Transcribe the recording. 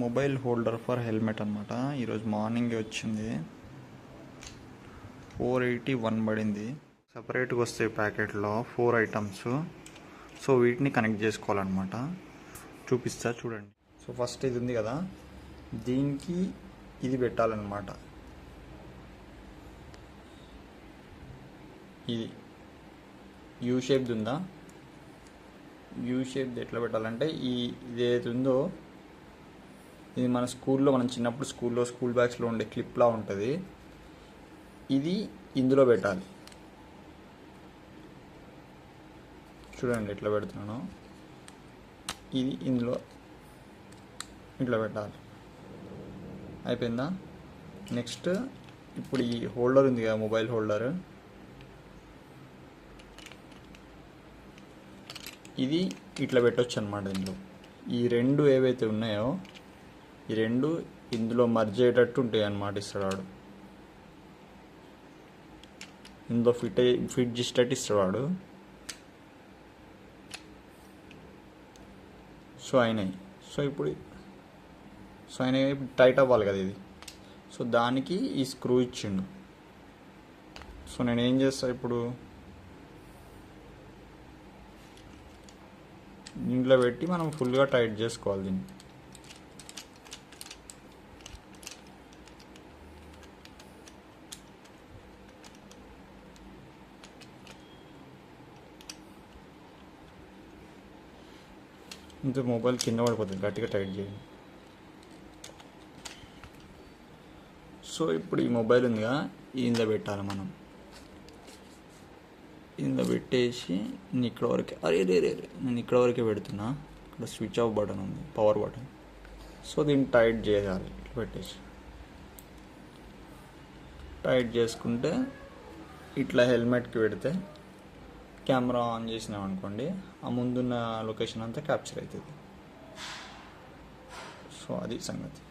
Mobile holder for helmet అనమాట. ఈరోజు మార్నింగే వచ్చింది. 481 పడింది. సపరేట్గా వస్తాయి ప్యాకెట్లో 4 ఐటమ్స్. సో వీటిని కనెక్ట్ చేసుకోవాలన్నమాట. చూపిస్తా చూడండి. సో ఫస్ట్ ఇది ఉంది కదా, దీనికి ఇది పెట్టాలన్నమాట. ఇది యూ షేప్ది ఉందా, యూ షేప్ది ఎట్లా పెట్టాలంటే ఇదేది ఉందో ఇది మన స్కూల్లో, మనం చిన్నప్పుడు స్కూల్ బ్యాగ్స్లో ఉండే క్లిప్లా ఉంటుంది. ఇది ఇందులో పెట్టాలి. చూడండి ఎట్లా పెడుతున్నాను. ఇది ఇందులో ఇట్లా పెట్టాలి. అయిపోయిందా? నెక్స్ట్ ఇప్పుడు ఈ హోల్డర్ ఉంది కదా, మొబైల్ హోల్డర్, ఇది ఇట్లా పెట్టొచ్చు అనమాట. ఇందులో ఈ రెండు ఏవైతే ఉన్నాయో ఈ రెండు ఇందులో మర్జ్ అయ్యేటట్టు ఉంటాయి అన్నమాట. ఇస్తాడు వాడు, ఇందులో ఫిట్ చేసేటట్టు ఇస్తాడు వాడు. సో అయినాయి. సో ఇప్పుడు టైట్ అవ్వాలి కదా ఇది. సో దానికి ఈ స్క్రూ ఇచ్చిండు. సో నేను ఏం చేస్తా, ఇప్పుడు దీంట్లో పెట్టి మనం ఫుల్గా టైట్ చేసుకోవాలి దీన్ని. ఇంత మొబైల్ కింద పడిపోతుంది, గట్టిగా టైట్ చేయండి. సో ఇప్పుడు ఈ మొబైల్ ఉందిగా, ఇందులో పెట్టాలి మనం. ఇందులో పెట్టేసి నేను ఇక్కడ వరకే నేను ఇక్కడ వరకే పెడుతున్నా. ఇక్కడ స్విచ్ ఆఫ్ బటన్ ఉంది, పవర్ బటన్. సో దీన్ని టైట్ చేయాలి. ఇట్లా పెట్టేసి టైట్ చేసుకుంటే ఇట్లా హెల్మెట్కి పెడితే కెమెరా ఆన్ చేసినాం అనుకోండి, ఆ ముందున్న లొకేషన్ అంతా క్యాప్చర్ అవుతుంది. సో అది సంగతి.